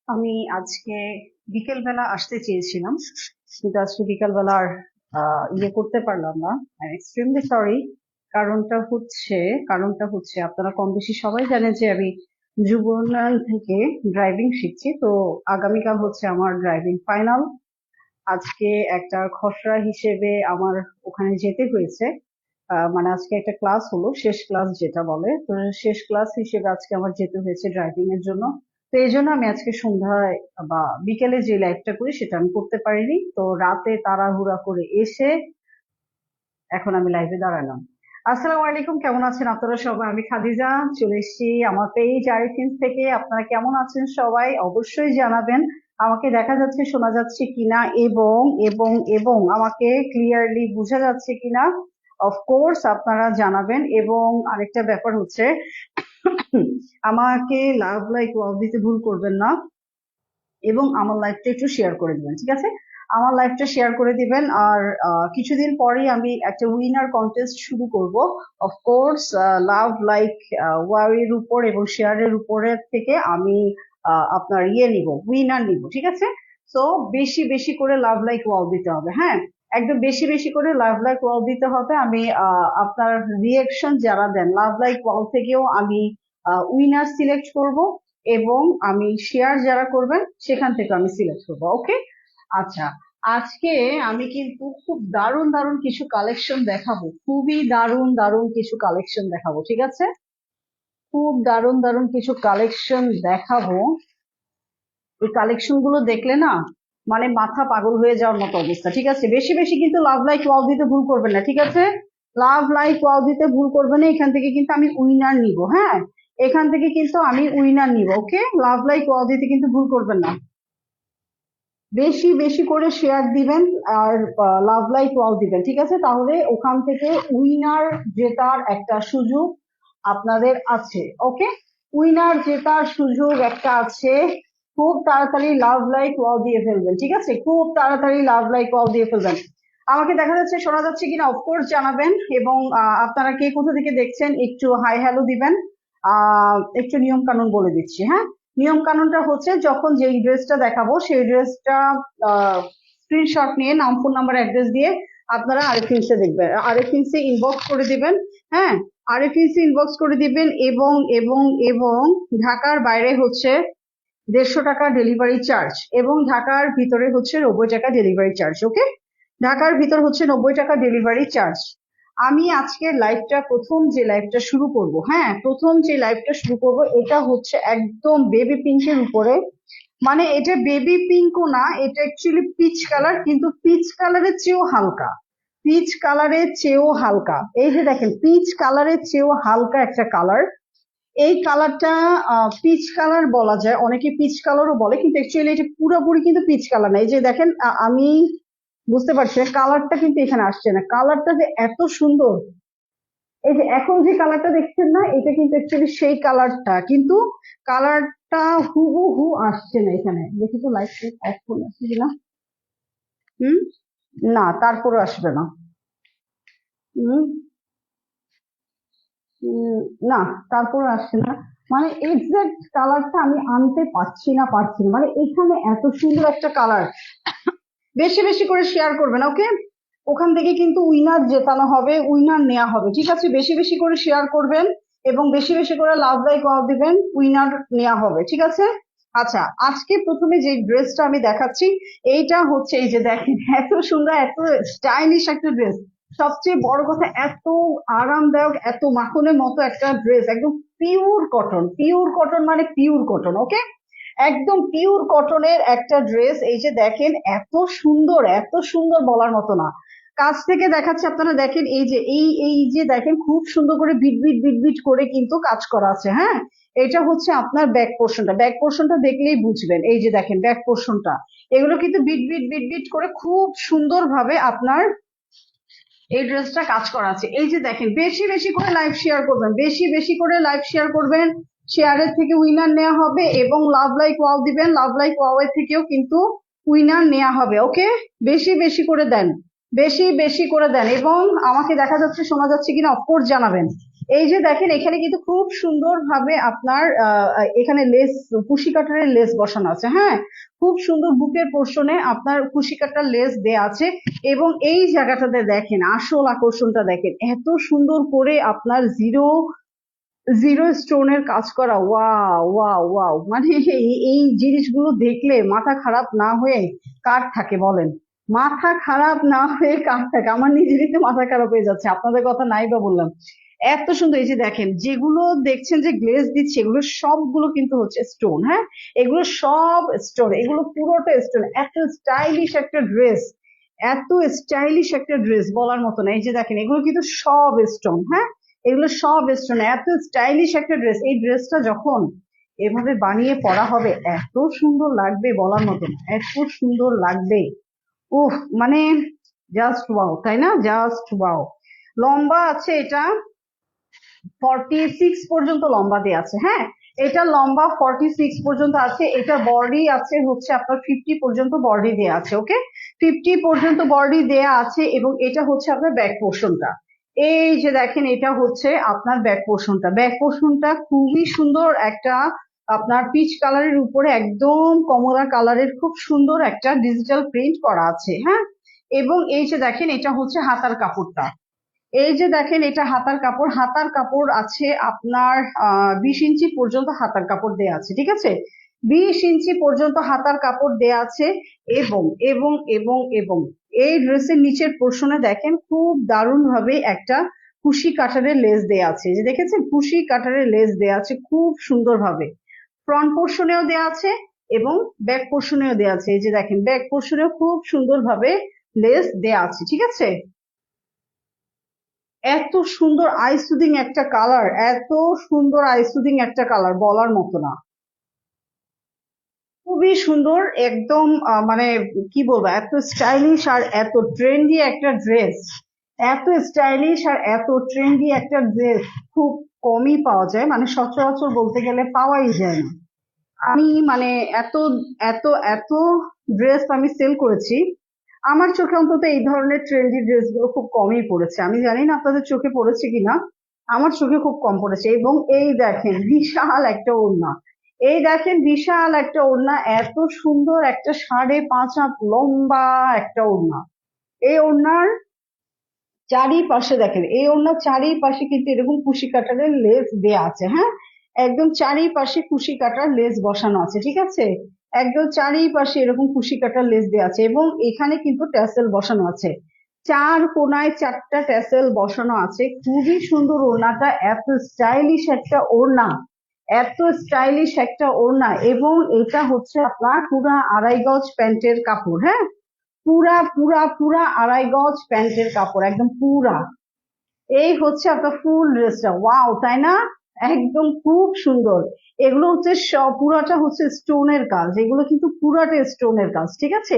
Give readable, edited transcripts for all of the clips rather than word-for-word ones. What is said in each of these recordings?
আমি আজকে বিকেলবেলা আসতে চেয়েছিলাম, কিন্তু আজকে বিকেলবেলা আর করতে পারলাম না। I extremely sorry. কারণটা হচ্ছে আপনারা কম বেশি সবাই জানেন যে আমি যুব উন্নয়ন থেকে ড্রাইভিং শিখছি। তো আগামীকাল হচ্ছে আমার ড্রাইভিং ফাইনাল। আজকে একটা খসড়া হিসেবে আমার ওখানে যেতে হয়েছে। মানে আজকে একটা ক্লাস হলো, শেষ ক্লাস যেটা বলে, তো শেষ ক্লাস হিসেবে আজকে আমার যেতে হয়েছে ড্রাইভিং এর জন্য। তো এই জন্য আমি আজকে সন্ধ্যায় বা বিকেলে যে লাইভটা করি সেটা আমি করতে পারিনি। তো রাতে তাড়াহুড়া করে এসে এখন আমি লাইভে দাঁড়ালাম। আসসালামু আলাইকুম, কেমন আছেন আপনারা সবাই? আমি খাদিজা, চলে এসেছি আমার পেজ আরিফিন থেকে। আপনারা কেমন আছেন সবাই অবশ্যই জানাবেন। আমাকে দেখা যাচ্ছে, শোনা যাচ্ছে কিনা, এবং এবং এবং আমাকে ক্লিয়ারলি বোঝা যাচ্ছে কিনা অফকোর্স আপনারা জানাবেন। এবং আরেকটা ব্যাপার হচ্ছে, আমাকে লাভ লাইক ওয়াও দিতে ভুল করবেন না, এবং আমার লাইফটা একটু শেয়ার করে দিবেন, ঠিক আছে? আমার লাইফটা শেয়ার করে দিবেন। আর কিছুদিন পরেই আমি একটা উইনার কন্টেস্ট শুরু করব। অফকোর্স লাভ লাইক ওয়াও এর উপর এবং শেয়ারের উপরে থেকে আমি আপনার নিব, উইনার নিব, ঠিক আছে? তো বেশি বেশি করে লাভ লাইক ওয়াও দিতে হবে, হ্যাঁ, একদম বেশি বেশি করে লাভ লাইক ওয়াও দিতে হবে। আমি আপনার রিয়েকশন যারা দেন লাভ লাইক ওয়াও থেকেও আমি উইনার সিলেক্ট করব, এবং আমি শেয়ার যারা করবেন সেখান থেকে আমি সিলেক্ট করবো, ওকে? আচ্ছা, আজকে আমি কিন্তু খুব দারুণ দারুণ কিছু কালেকশন দেখাবো, খুবই দারুণ দারুণ কিছু কালেকশন দেখাবো, ঠিক আছে? খুব দারুণ দারুণ কিছু কালেকশন দেখাবো। এই কালেকশন গুলো দেখলে না, মানে মাথা পাগল হয়ে যাওয়ার মতো অবস্থা, ঠিক আছে? বেশি বেশি কিন্তু লাভ লাইক ওয়াও দিতে ভুল করবেন না, ঠিক আছে? লাভ লাইক ওয়াও দিতে ভুল করবেন না। এখান থেকে কিন্তু আমি উইনার নিব, হ্যাঁ, এখান থেকে কিন্তু আমি উইনার নিব, ওকে? লাভ লাইক ওয়াও দিতে কিন্তু ভুল করবেন না। বেশি বেশি করে শেয়ার দিবেন আর লাভ লাইক ওয়াও দিবেন, ঠিক আছে? তাহলে ওখান থেকে উইনার জেতার একটা সুযোগ আপনাদের আছে, ওকে? উইনার জেতার সুযোগ একটা আছে। খুব তাড়াতাড়ি লাভ লাইক ওয়াও দিয়ে ফেলবেন, ঠিক আছে? খুব তাড়াতাড়ি লাভ লাইক ওয়াও দিয়ে ফেলবেন। আমাকে দেখা যাচ্ছে, শোনা যাচ্ছে কিনা অফকোর্স জানাবেন। এবং আপনারা কে কোথা থেকে দেখছেন একটু হাই হ্যালো দিবেন। একটু নিয়ম কানুন বলে দিচ্ছি, হ্যাঁ। নিয়ম কানুনটা হচ্ছে, যখন যেই ড্রেসটা দেখাবো সেই ড্রেসটা স্ক্রিনশট নিয়ে নাম, ফোন নাম্বার, অ্যাড্রেস দিয়ে আপনারা আরএফইনসে দেখবেন, আরএফইনসে ইনবক্স করে দিবেন, হ্যাঁ। আরএফইনসে ইনবক্স করে দিবেন। এবং এবং এবং ঢাকার বাইরে হচ্ছে 150 টাকা ডেলিভারি চার্জ, এবং ঢাকার ভিতরে হচ্ছে 90 টাকা ডেলিভারি চার্জ, ওকে? ঢাকার ভিতর হচ্ছে 90 টাকা ডেলিভারি চার্জ। আমি আজকে লাইভটা, প্রথম যে লাইভটা শুরু করব, হ্যাঁ, প্রথম যে লাইভটা শুরু করব, এটা হচ্ছে একদম বেবি পিঙ্কের উপরে। মানে এটা বেবি পিঙ্কও না, এটা অ্যাকচুয়ালি পিচ কালার, কিন্তু পিচ কালারের চেয়েও হালকা, পিচ কালারের চেয়েও হালকা। এই যে দেখেন, পিচ কালারের চেয়েও হালকা একটা কালার। এই কালারটা পিচ কালার বলা যায়, অনেকে পিচ কালারও বলে, কিন্তু অ্যাকচুয়ালি এটা পুরোপুরি কিন্তু পিচ কালার না। এই যে দেখেন, আমি বুঝতে পারছি কালারটা কিন্তু এখানে আসছে না, কালারটা যে এত সুন্দর। এই যে এখন যে কালারটা দেখছেন না, এটা কিন্তু অ্যাকচুয়ালি সেই কালারটা, কিন্তু কালারটা হুবহু আসছে না এখানে। দেখি তো লাইট অফ করে আসছে কিনা। হুম, না, তারপরে আসবে না। হুম, উম, না, তারপরে আসছে না। মানে এক্সাক্ট কালারটা আমি আনতে পারছি না, মানে এখানে এত সুন্দর একটা কালার। বেশি বেশি করে শেয়ার করবেন, ওকে? ওখান থেকে কিন্তু উইনার জেতানো হবে, উইনার নেওয়া হবে, ঠিক আছে? বেশি বেশি করে শেয়ার করবেন এবং বেশি বেশি করে লাভ লাইক ওয়াও দিবেন, উইনার নেওয়া হবে, ঠিক আছে? আচ্ছা, আজকে প্রথমে যে ড্রেসটা আমি দেখাচ্ছি, এইটা হচ্ছে, এই যে দেখেন, এত সুন্দর, এত স্টাইলিশ একটা ড্রেস। সবচেয়ে বড় কথা, এত আরামদায়ক, এত মাখনের মতো একটা ড্রেস, একদম পিওর কটন, পিওর কটন, মানে পিওর কটন, ওকে? একদম পিওর কটনের একটা ড্রেস। এই যে দেখেন, এত সুন্দর, এত সুন্দর বলার মতো না। কাছ থেকে দেখাচ্ছে, আপনারা দেখেন, এই যে এই যে দেখেন, খুব সুন্দর করে বিট বিট বিট বিট করে কিন্তু কাজ করা আছে, হ্যাঁ। এটা হচ্ছে আপনার ব্যাক পোর্শনটা, ব্যাক পোর্শনটা দেখলেই বুঝবেন। এই যে দেখেন ব্যাক পোর্শনটা, এগুলো কিন্তু বিট বিট বিট বিট করে খুব সুন্দর ভাবে আপনার এই ড্রেসটা কাজ করা আছে। এই যে দেখেন, বেশি বেশি করে লাইভ শেয়ার করবেন, বেশি বেশি করে লাইভ শেয়ার করবেন। শেয়ারের থেকে উইনার নেওয়া হবে, এবং লাভ লাইক ওয়াও দিবেন, লাভ লাইক ওয়াও এর থেকেও কিন্তু উইনার নেওয়া হবে, ওকে? বেশি বেশি করে দেন, বেশি বেশি করে দেন। এবং আমাকে দেখা যাচ্ছে, শোনা যাচ্ছে কিনা অফকোর্স জানাবেন। এই যে দেখেন এখানে কিন্তু খুব সুন্দর ভাবে আপনার এখানে লেস, কুশি কাটারের লেস বসানো আছে, হ্যাঁ, খুব সুন্দর বুকের পোর্শনে আপনার কুশি কাটার লেস দেয়া আছে। এবং এই জায়গাটাতে দেখেন আসল আকর্ষণটা দেখেন, এত সুন্দর করে আপনার জিরো জিরো স্টোনের কাজ করা। ওয়াও ওয়াও ওয়াও, মানে এই জিনিসগুলো দেখলে মাথা খারাপ না হয়ে কার থাকে বলেন? মাথা খারাপ না হয়ে কার থাকে? আমার নিজেরই তো মাথা খারাপ হয়ে যাচ্ছে, আপনাদের কথা নাই বা বললাম। এত সুন্দর, এই যে দেখেন যেগুলো দেখছেন যে গ্লেজ দিচ্ছে, এগুলো সবগুলো কিন্তু হচ্ছে স্টোন, হ্যাঁ, এগুলো সব স্টোন, এগুলো পুরোটা স্টোন। এত স্টাইলিশ একটা ড্রেস, এত স্টাইলিশ একটা ড্রেস বলার মতো না। এই যে দেখেন এগুলো কিন্তু সব স্টোন, হ্যাঁ, এগুলো সব স্টোন। এত স্টাইলিশ একটা ড্রেস, এই ড্রেসটা যখন এভাবে বানিয়ে পরা হবে এত সুন্দর লাগবে বলার মতো না, এত সুন্দর লাগবে। উফ, মানে জাস্ট ওয়াও, তাই না? Just wow. লম্বা আছে এটা 46 পর্যন্ত লম্বা দেয়া আছে, হ্যাঁ, এটা লম্বা 46 পর্যন্ত আছে। এটা বডি আছে হচ্ছে আপনার 50 পর্যন্ত বডি দেয়া আছে, ওকে, 50 পর্যন্ত বডি দেয়া আছে। এবং এটা হচ্ছে আপনার ব্যাক পোর্শনটা। এই যে দেখেন এটা হচ্ছে আপনার ব্যাক পোর্শনটা, ব্যাক পোর্শনটা খুবই সুন্দর একটা আপনার পিচ কালারের উপরে একদম কমলা কালারের খুব সুন্দর একটা ডিজিটাল প্রিন্ট করা আছে, হ্যাঁ। এবং এই যে দেখেন এটা হচ্ছে হাতার কাপড়টা। এই যে দেখেন এটা হাতার কাপড়, হাতার কাপড় আছে আপনার 20 ইঞ্চি পর্যন্ত হাতার কাপড় দেয়া আছে, ঠিক আছে, 20 ইঞ্চি পর্যন্ত হাতার কাপড় দেয়া আছে। এবং এবং এবং এবং এই ড্রেসের নিচের পোর্শনে দেখেন খুব দারুণ ভাবে একটা কুশি কাটারের লেস দেয়া আছে, এই যে দেখেছেন কুশি কাটারের লেস দেয়া আছে খুব সুন্দর ভাবে। ফ্রন্ট পোর্শনেও দেয়া আছে এবং ব্যাক পোর্শনেও দেয়া আছে। এই যে দেখেন ব্যাক পোর্শনেও খুব সুন্দর ভাবে লেস দেয়া আছে, ঠিক আছে। এত সুন্দর আই সুদিং একটা কালার, এত সুন্দর আই সুদিং একটা কালার বলার মতো না। খুবই সুন্দর একদম, মানে কি বলবো, এত স্টাইলিশ আর এত ট্রেন্ডি একটা ড্রেস, এত স্টাইলিশ আর এত ট্রেন্ডি একটা ড্রেস খুব কমই পাওয়া যায়, মানে সচরাচর বলতে গেলে পাওয়াই যায় না। আমি মানে এত এত এত ড্রেস আমি সেল করেছি, আমার চোখে অন্তত এই ধরনের ট্রেন্ডি ড্রেস গুলো খুব কমই পড়েছে। আমি জানি না আপনাদের চোখে পড়েছে কিনা, আমার চোখে খুব কম পড়েছে। এবং এই দেখেন বিশাল একটা ওড়না, এই দেখেন বিশাল একটা ওড়না, এত সুন্দর একটা 5.5 হাত লম্বা একটা ওড়না। এই ওড়নার চারিপাশে দেখেন, এই ওড়নার চারিপাশে কিন্তু এরকম কুশি কাটারের লেস দেয়া আছে, হ্যাঁ, একদম চারিপাশে কুশি কাটার লেস বসানো আছে, ঠিক আছে, একদম চারিপাশে এরকম কুশি কাটার লেস দেয়া আছে। এবং এখানে কিন্তু ট্যাসেল বসানো আছে, চার কোনায় 4টা ট্যাসেল বসানো আছে। খুবই সুন্দর ওড়নাটা, এত স্টাইলিশ একটা ওড়না, এত স্টাইলিশ একটা ওড়না। এবং এটা হচ্ছে আপনার পুরা 2.5 গজ প্যান্টের কাপড়, হ্যাঁ, পুরা পুরা পুরা 2.5 গজ প্যান্টের কাপড় একদম পুরা। এই হচ্ছে আপনার ফুল ড্রেসটা, ওয়াও, তাই না? একদম খুব সুন্দর। এগুলো হচ্ছে পুরাটা হচ্ছে স্টোনের কাজ, এগুলো কিন্তু পুরাটা স্টোনের কাজ, ঠিক আছে।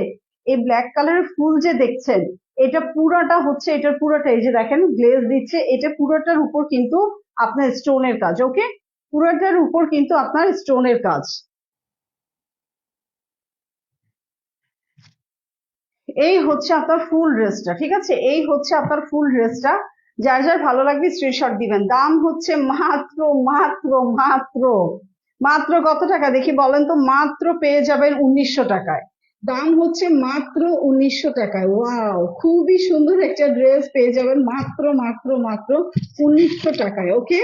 এই ব্ল্যাক কালারের ফুল যে দেখছেন, এটা পুরাটা হচ্ছে, এটার পুরাটা এই যে দেখেন গ্লেজ দিচ্ছে, এটা পুরাটার উপর কিন্তু আপনার স্টোনের কাজ, ওকে, পুরাটার উপর কিন্তু আপনার স্টোনের কাজ। এই হচ্ছে আপনার ফুল ড্রেসটা, ঠিক আছে, এই হচ্ছে আপনার ফুল ড্রেসটা। যার যার ভালো লাগবে স্ক্রিনশট দিবেন। দাম হচ্ছে মাত্র মাত্র মাত্র মাত্র কত টাকা দেখি বলেন তো? মাত্র পেয়ে যাবেন 1900 টাকায়। দাম হচ্ছে মাত্র 1900 টাকায়। ওয়াও, খুবই সুন্দর একটা ড্রেস পেয়ে যাবেন মাত্র মাত্র মাত্র 1900 টাকায়, ওকে।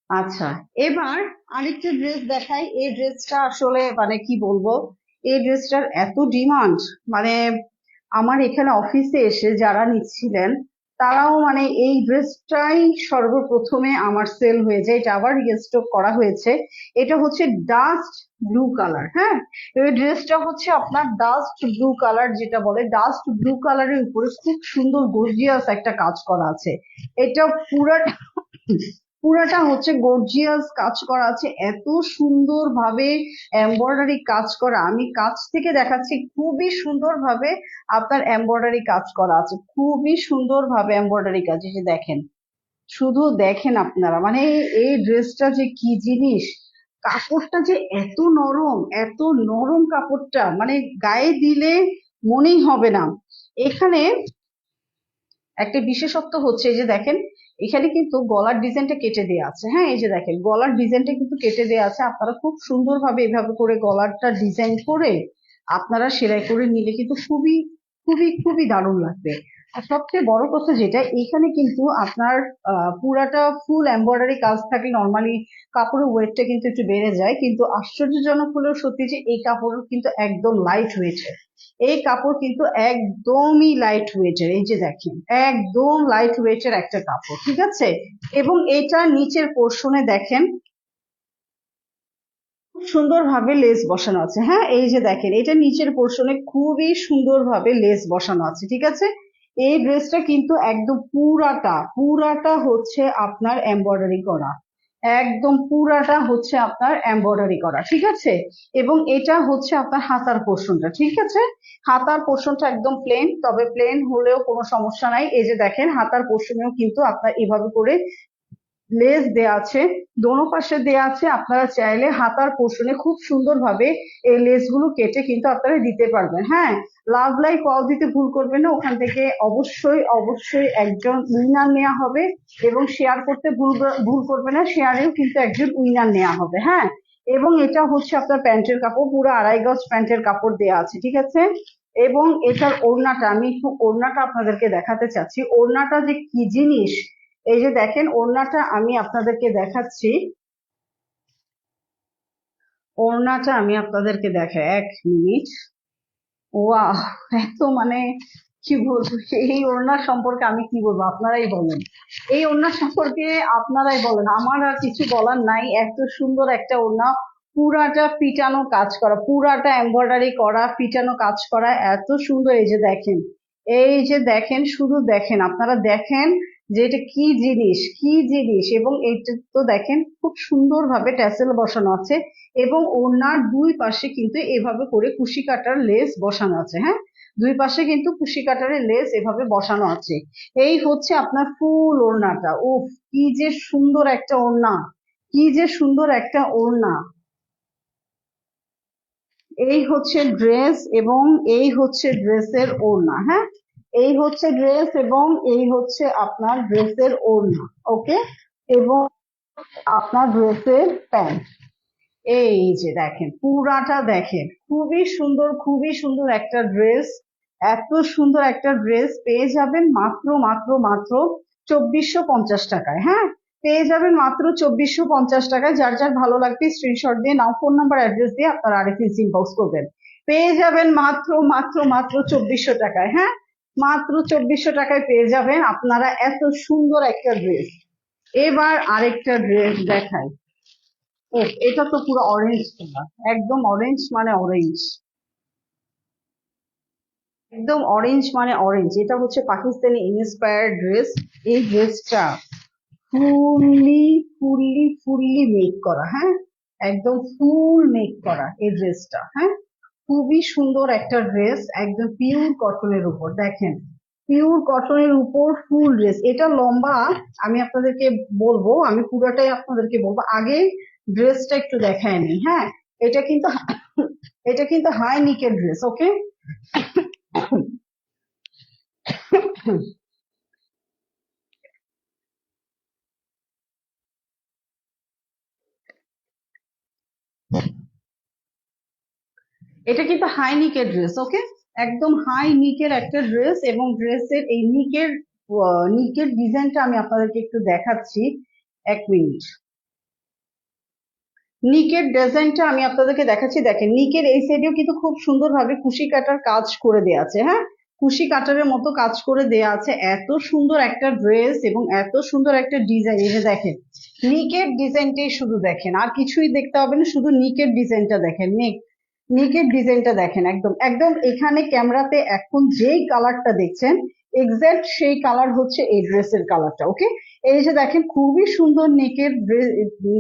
আচ্ছা, এবার আরেকটা ড্রেস দেখাই। এই ড্রেসটা আসলে মানে কি বলবো, এই ড্রেসটার এত ডিমান্ড, মানে আমার এখানে অফিসে এসে যারা নিচ্ছিলেন তারাও মানে এই ড্রেসটাই সর্বপ্রথমে আমার সেল হয়ে যায়, এটা আবার রিস্টক করা হয়েছে। এটা হচ্ছে ডাস্ট ব্লু কালার, হ্যাঁ, এই ড্রেসটা হচ্ছে আপনার ডাস্ট ব্লু কালার, যেটা বলে ডাস্ট ব্লু কালারের উপরে খুব সুন্দর গর্জিয়াস একটা কাজ করা আছে। এটা পুরাটা পুরাটা হচ্ছে গর্জিয়াস কাজ করা আছে, এত সুন্দর ভাবে এমব্রয়ডারি কাজ করা, আমি কাছ থেকে দেখাচ্ছি, খুবই সুন্দর ভাবে আপনার এমব্রয়ডারি কাজ করা আছে, খুবই সুন্দর ভাবে এমব্রয়ডারি কাজ, এই যে দেখেন, শুধু দেখেন আপনারা, মানে এই ড্রেসটা যে কি জিনিস, কাপড়টা যে এত নরম, এত নরম কাপড়টা, মানে গায়ে দিলে মনেই হবে না। এখানে একটা বিশেষত্ব হচ্ছে, এই যে দেখেন, এখানে কিন্তু গলার ডিজাইনটা কেটে দেওয়া আছে। হ্যাঁ, এই যে দেখেন গলার ডিজাইনটা কিন্তু কেটে দেওয়া আছে। আপনারা খুব সুন্দরভাবে এভাবে করে গলারটা ডিজাইন করে আপনারা সেলাই করে নিলে কিন্তু খুবই খুবই খুবই দারুণ লাগবে। আর সবচেয়ে বড় কথা যেটা, এখানে কিন্তু আপনার পুরাটা ফুল এমব্রয়ডারি কাজ থাকে। নর্মালি কাপড়ের ওয়েটটা কিন্তু একটু বেড়ে যায়, কিন্তু আশ্চর্যজনক হলেও সত্যি যে এই কাপড় কিন্তু একদম লাইট ওয়েটের। এই কাপড় কিন্তু একদমই লাইট ওয়েটের। এই যে দেখেন একদম লাইট ওয়েটের একটা কাপড়, ঠিক আছে। এবং এটা নিচের পোর্শনে দেখেন খুব সুন্দরভাবে লেস বসানো আছে। হ্যাঁ, এই যে দেখেন এটা নিচের পোর্শনে খুবই সুন্দরভাবে লেস বসানো আছে, ঠিক আছে। এই ড্রেসটা কিন্তু একদম পুরাটা পুরাটা হচ্ছে আপনার এমব্রয়ডারি করা, একদম পুরাটা হচ্ছে আপনার এমব্রয়ডারি করা, ঠিক আছে। এবং এটা হচ্ছে আপনার হাতার পোর্শনটা, ঠিক আছে। হাতার পোর্শনটা একদম প্লেন, তবে প্লেন হলেও কোনো সমস্যা নাই। এই যে দেখেন হাতার পোর্শনেও কিন্তু আপনার এভাবে করে লেস দেয়া আছে, দোনো পাশে দেয়া আছে। আপনারা চাইলে হাতার পোর্শনে খুব সুন্দরভাবে এই লেস গুলো কেটে কিন্তু আপনারা দিতে পারবেন। হ্যাঁ, লাভ লাইক কল দিতে ভুল করবেন না, ওখান থেকে অবশ্যই অবশ্যই একজন উইনার নেওয়া হবে। এবং শেয়ার করতে ভুল করবে না, শেয়ারেও কিন্তু একজন উইনার নেওয়া হবে। হ্যাঁ, এবং এটা হচ্ছে আপনার প্যান্টের কাপড়, পুরো 2.5 গজ প্যান্টের কাপড় দেয়া আছে, ঠিক আছে। এবং এটার ওড়নাটা, আমি একটু ওড়নাটা আপনাদেরকে দেখাতে চাচ্ছি, ওড়নাটা যে কি জিনিস। এই যে দেখেন ওড়নাটা আমি আপনাদেরকে দেখাচ্ছি, ওড়নাটা আমি আপনাদেরকে দেখাই, 1 মিনিট। ওয়াও, এত মানে কি বলবো, এই ওড়না সম্পর্কে আমি কি বলবো, আপনারাই বলেন। এই ওড়না সম্পর্কে আপনারাই বলেন, আমার আর কিছু বলার নাই। এত সুন্দর একটা ওড়না, পুরাটা পিটানো কাজ করা, পুরাটা এমব্রয়ডারি করা, পিটানো কাজ করা, এত সুন্দর। এই যে দেখেন, এই যে দেখেন, শুধু দেখেন, আপনারা দেখেন যে এটা কি জিনিস, কি জিনিস। এবং এইটা তো দেখেন খুব সুন্দরভাবে ট্যাসেল বসানো আছে। এবং ওড়নার দুই পাশে কিন্তু এভাবে করে কুশি কাটার লেস বসানো আছে। হ্যাঁ, দুই পাশে কিন্তু কুশি কাটারের লেস এভাবে বসানো আছে। এই হচ্ছে আপনার ফুল ওড়নাটা। উফ, কি যে সুন্দর একটা ওড়না, কি যে সুন্দর একটা ওড়না। এই হচ্ছে ড্রেস, এবং এই হচ্ছে ড্রেসের ওড়না। হ্যাঁ, এই হচ্ছে ড্রেস এবং এই হচ্ছে আপনার ড্রেসের ওড়না। ওকে, এবং আপনার ড্রেসের প্যান্ট। এই যে দেখেন পুরাটা দেখেন, খুবই সুন্দর, খুবই সুন্দর একটা ড্রেস। এত সুন্দর একটা ড্রেস পেয়ে যাবেন মাত্র মাত্র মাত্র 2450 টাকায়। হ্যাঁ, পেয়ে যাবেন মাত্র 2450 টাকায়। যার যার ভালো লাগবে স্ক্রিনশট দিয়ে নাও, ফোন নাম্বার অ্যাড্রেস দিয়ে আপনারা আরেকটি ইনবক্স করবেন। পেয়ে যাবেন মাত্র মাত্র মাত্র 2400 টাকায়। হ্যাঁ, মাত্র 2400 টাকায় পেয়ে যাবেন আপনারা এত সুন্দর একটা ড্রেস। এবার আরেকটা ড্রেস দেখাই। ও, এটা তো পুরো অরেঞ্জ কালার, একদম অরেঞ্জ মানে অরেঞ্জ, একদম অরেঞ্জ মানে অরেঞ্জ। এটা হচ্ছে পাকিস্তানি ইন্সপায়ার্ড ড্রেস। এই ড্রেসটা ফুললি ফুললি ফুললি মেক করা। হ্যাঁ, একদম ফুল মেক করা এই ড্রেসটা। হ্যাঁ, খুবই সুন্দর একটা ড্রেস, একদম পিওর কটনের উপর। দেখেন, পিওর কটনের উপর ফুল ড্রেস। এটা লম্বা, আমি আপনাদেরকে বলবো, আমি পুরোটাই আপনাদেরকে বলবো। আগে ড্রেসটা একটু দেখায় নি। হ্যাঁ, এটা কিন্তু এটা কিন্তু হাই নিকের ড্রেস। ওকে, এটা কিন্তু হাই নিকের ড্রেস। ওকে, একদম হাই নিকের একটা ড্রেস। এবং ড্রেসের এই নিকের নিকের ডিজাইনটা আমি আপনাদেরকে একটু দেখাচ্ছি, 1 মিনিট। নিকের ডিজাইনটা আমি আপনাদেরকে দেখাচ্ছি। দেখেন নিকের এই সাইডেও কিন্তু খুব সুন্দরভাবে কুশি কাটার কাজ করে দেয়া আছে। হ্যাঁ, কুশি কাটারের মতো কাজ করে দেয়া আছে। এত সুন্দর একটা ড্রেস এবং এত সুন্দর একটা ডিজাইন। এই যে দেখেন নিকের ডিজাইনটাই শুধু দেখেন, আর কিছুই দেখতে হবে না, শুধু নিকের ডিজাইনটা দেখেন। নিকের ডিজাইনটা দেখেন, একদম একদম এখানে ক্যামেরাতে এখন যেই কালারটা দেখছেন এক্সাক্ট সেই কালার হচ্ছে এই ড্রেসের কালারটা। ওকে, এই যে দেখেন খুবই সুন্দর নেকের,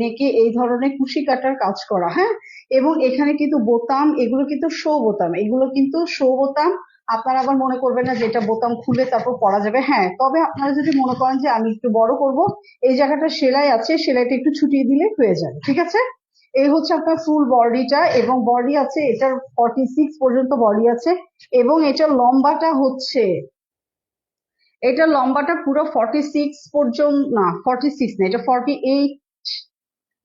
নেকে এই ধরনের কুশি কাটার কাজ করা। হ্যাঁ, এবং এখানে কিন্তু বোতাম, এগুলো কিন্তু শো বোতাম, এগুলো কিন্তু শো বোতাম। আপনারা আবার মনে করবেন না যে এটা বোতাম খুলে তারপর পরা যাবে। হ্যাঁ, তবে আপনারা যদি মনে করেন যে আমি একটু বড় করব, এই জায়গাটা সেলাই আছে, সেলাইটা একটু ছুটিয়ে দিলে হয়ে যাবে, ঠিক আছে। এই হচ্ছে আপনার ফুল বডিটা, এবং বডি আছে এটার 46 পর্যন্ত বডি আছে, এবং এটার লম্বাটা হচ্ছে, এটা লম্বাটা পুরো 46 পর্যন্ত, না 46 না, এটা 48,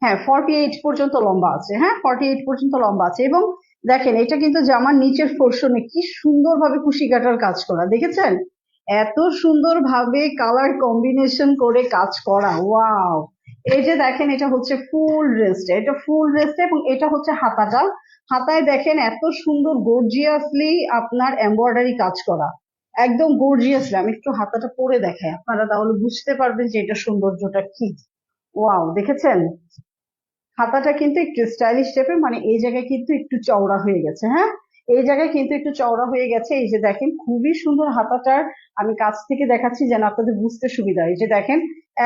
হ্যাঁ 48 পর্যন্ত লম্বা আছে, হ্যাঁ 48 পর্যন্ত লম্বা আছে। এবং দেখেন এটা কিন্তু জামার নিচের পোর্শনে কি সুন্দরভাবে কুশি কাটার কাজ করা, দেখেছেন? এত সুন্দরভাবে কালার কম্বিনেশন করে কাজ করা, ওয়াও! এই যে দেখেন এটা হচ্ছে ফুল ড্রেসটা, এটা ফুল ড্রেসটা, এবং এটা হচ্ছে হাতাটা। হাতায় দেখেন এত সুন্দর গর্জিয়াসলি আপনার এমব্রয়ডারি কাজ করা, একদম গর্জিয়াসলি। আমি একটু হাতাটা পরে দেখাই, আপনারা তাহলে বুঝতে পারবেন যে এটা সৌন্দর্যটা কি। ওয়াও, দেখেছেন? হাতাটা কিন্তু একটু স্টাইলিশ টাইপের, মানে এই জায়গায় কিন্তু একটু চওড়া হয়ে গেছে, হ্যাঁ এই জায়গায় কিন্তু একটু চওড়া হয়ে গেছে। এই যে দেখেন খুবই সুন্দর হাতাটার, আমি কাছ থেকে দেখাচ্ছি যেন আপনাদের বুঝতে সুবিধা হয়। এই যে দেখেন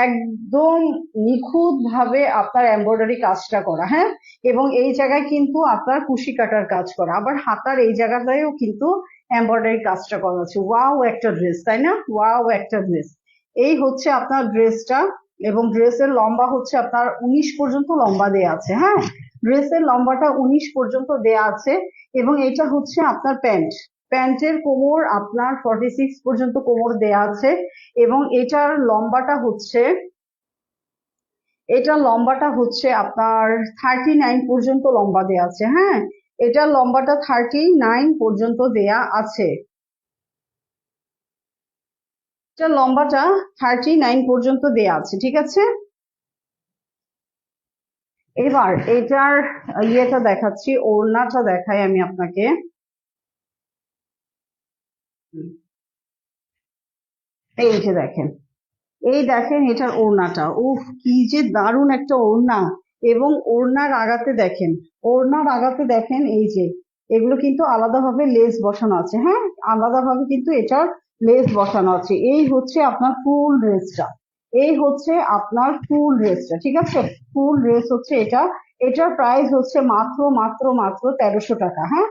একদম নিখুঁত ভাবে আপনার এমব্রয়ডারি কাজটা করা, হ্যাঁ, এবং এই জায়গায় কিন্তু আপনার কুশি কাটার কাজ করা, আবার হাতার এই জায়গাটায়ও কিন্তু এমব্রয়ডারি কাজটা করা আছে। ওয়াও একটা ড্রেস, তাই না? ওয়াও একটা ড্রেস। এই হচ্ছে আপনার ড্রেসটা, এবং ড্রেসের লম্বা হচ্ছে আপনার 19 পর্যন্ত লম্বা দেয়া আছে, হ্যাঁ ড্রেসের লম্বাটা 19 পর্যন্ত দেয়া আছে। এবং এটা হচ্ছে আপনার প্যান্ট, প্যান্টের কোমর আপনার 46 পর্যন্ত কোমর দেয়া আছে, এবং এটার লম্বাটা হচ্ছে আপনার 39 পর্যন্ত লম্বা দেয়া আছে, হ্যাঁ এটার লম্বাটা 39 পর্যন্ত দেয়া আছে, এটার লম্বাটা 39 পর্যন্ত দেয়া আছে, ঠিক আছে? এবার এটার ইয়েটা দেখাচ্ছি, ওড়নাটা দেখাই আমি আপনাকে। এই যে দেখেন, এই দেখেন এটার ওড়নাটা, উফ কি যে দারুণ একটা ওড়না! এবং ওড়নার আগাতে দেখেন, ওড়নার আগাতে দেখেন এই যে এগুলো কিন্তু আলাদাভাবে লেস বসানো আছে, হ্যাঁ আলাদাভাবে কিন্তু এটার লেস বসানো আছে। এই হচ্ছে আপনার ফুল ড্রেসটা, এই হচ্ছে আপনার ফুল ড্রেসটা, ঠিক আছে? ফুল ড্রেস হচ্ছে এটা, এটার প্রাইস হচ্ছে মাত্র মাত্র মাত্র 1300 টাকা, হ্যাঁ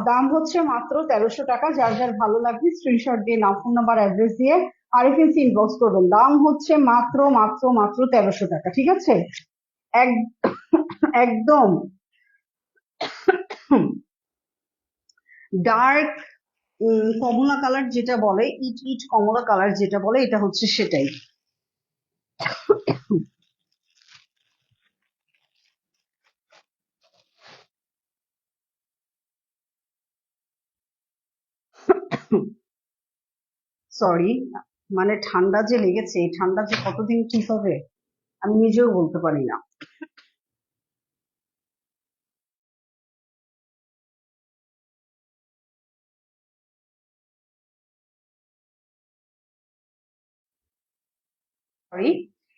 দাম হচ্ছে মাত্র 1300 টাকা। যার যার ভালো লাগবে স্ক্রিনশট দিয়ে নাম, ফোন নাম্বার, অ্যাড্রেস দিয়ে আরএফএসি ইনবক্স করবেন। দাম হচ্ছে মাত্র মাত্র মাত্র 1300 টাকা, ঠিক আছে? এক- একদম ডার্ক কমলা কালার যেটা বলে, ইট ইট কমলা কালার যেটা বলে, এটা হচ্ছে সেটাই। সরি, মানে ঠান্ডা যে লেগেছে, এই ঠান্ডা যে কতদিন ঠিক হবে আমি নিজেও বলতে পারি না। সরি।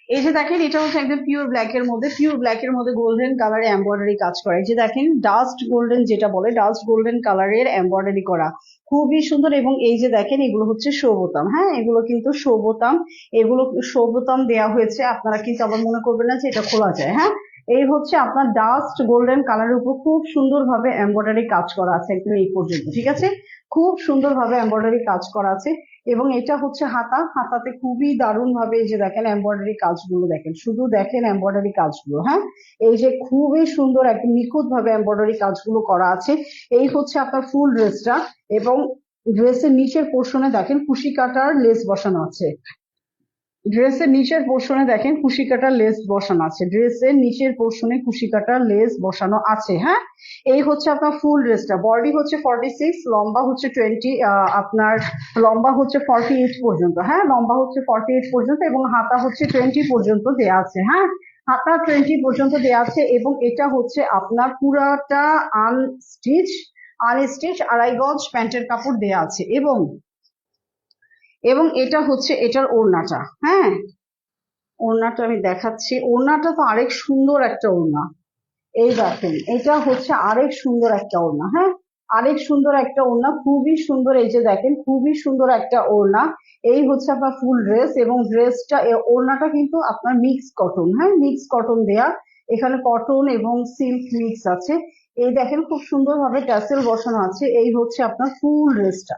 এই যে দেখেন এটা হচ্ছে একদম পিওর ব্ল্যাক এর মধ্যে, পিওর ব্ল্যাক এর মধ্যে গোল্ডেন কালারে এমব্রয়ডারি কাজ করা। এই যে দেখেন ডাস্ট গোল্ডেন যেটা বলে, ডাস্ট গোল্ডেন কালারের এমব্রয়ডারি করা, খুবই সুন্দর। এবং এই যে দেখেন এগুলো হচ্ছে শো বোতাম, হ্যাঁ এগুলো কিন্তু শো বোতাম, এগুলো শো বোতাম দেওয়া হয়েছে। আপনারা কিন্তু আবার মনে করবেন না যে এটা খোলা যায়, হ্যাঁ এই হচ্ছে আপনার ডাস্ট গোল্ডেন কালারের উপর খুব সুন্দরভাবে এমব্রয়ডারি কাজ করা আছে একদম এই পর্যন্ত, ঠিক আছে? খুব সুন্দরভাবে এমব্রয়ডারি কাজ করা আছে। এবং এটা হচ্ছে হাতা, হাতাতে খুবই দারুণ ভাবে এই যে দেখেন এমব্রয়ডারি কাজগুলো দেখেন, শুধু দেখেন এমব্রয়ডারি কাজগুলো, হ্যাঁ এই যে খুবই সুন্দর একদম নিখুঁত ভাবে এমব্রয়ডারি কাজগুলো করা আছে। এই হচ্ছে আপনার ফুল ড্রেসটা। এবং ড্রেসের নিচের পোর্শনে দেখেন কুশি কাটার লেস বসানো আছে, ড্রেসের নিচের পোর্শনে দেখেন কুশি কাটার লেস বসানো আছে, ড্রেসের নিচের পোর্শনে কুশি কাটার লেস বসানো আছে, হ্যাঁ এই হচ্ছে আপনার ফুল ড্রেসটা। বডি হচ্ছে 46, লম্বা হচ্ছে 20, আপনার লম্বা হচ্ছে 48 পর্যন্ত, হ্যাঁ লম্বা হচ্ছে 48 পর্যন্ত, এবং হাতা হচ্ছে 20 পর্যন্ত দেয়া আছে, হ্যাঁ হাতা 20 পর্যন্ত দেয়া আছে। এবং এটা হচ্ছে আপনার পুরাটা আনস্টিচ, আনস্টিচ আড়াই গজ প্যান্টের কাপড় দেয়া আছে। এবং এবং এটা হচ্ছে এটার ওড়নাটা, হ্যাঁ ওড়নাটা আমি দেখাচ্ছি, ওড়নাটা তো আরেক সুন্দর একটা ওড়না। এই দেখেন এটা হচ্ছে আরেক সুন্দর একটা ওড়না, হ্যাঁ আরেক সুন্দর একটা ওড়না, খুবই সুন্দর। এই যে দেখেন খুবই সুন্দর একটা ওড়না। এই হচ্ছে আপনার ফুল ড্রেস, এবং ড্রেসটা ওড়নাটা কিন্তু আপনার মিক্স কটন, হ্যাঁ মিক্স কটন দেয়া, এখানে কটন এবং সিল্ক মিক্স আছে। এই দেখেন খুব সুন্দর ভাবে ট্যাসেল বসানো আছে। এই হচ্ছে আপনার ফুল ড্রেসটা,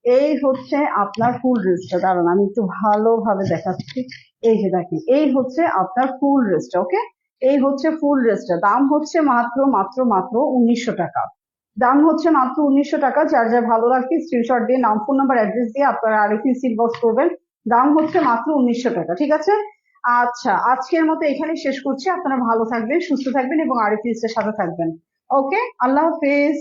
এই হচ্ছে আপনার ফুল ড্রেসটা, দাঁড়ান আমি একটু ভালোভাবে দেখাচ্ছি। এই যে দেখেন এই হচ্ছে আপনার ফুল ড্রেসটা, ওকে এই হচ্ছে ফুল ড্রেসটা, দাম হচ্ছে মাত্র মাত্র মাত্র 1900 টাকা। দাম হচ্ছে মাত্র 1900 টাকা। যার যার ভালো লাগবে স্ক্রিনশট দিয়ে নাম, ফোন নাম্বার, অ্যাড্রেস দিয়ে আপনারা আরিফিস ইনবক্স করবেন। দাম হচ্ছে মাত্র 1900 টাকা, ঠিক আছে? আচ্ছা, আজকের মতো এখানে শেষ করছি। আপনারা ভালো থাকবেন, সুস্থ থাকবেন এবং আরিফিসের সাথে থাকবেন। ওকে, আল্লাহ হাফেজ।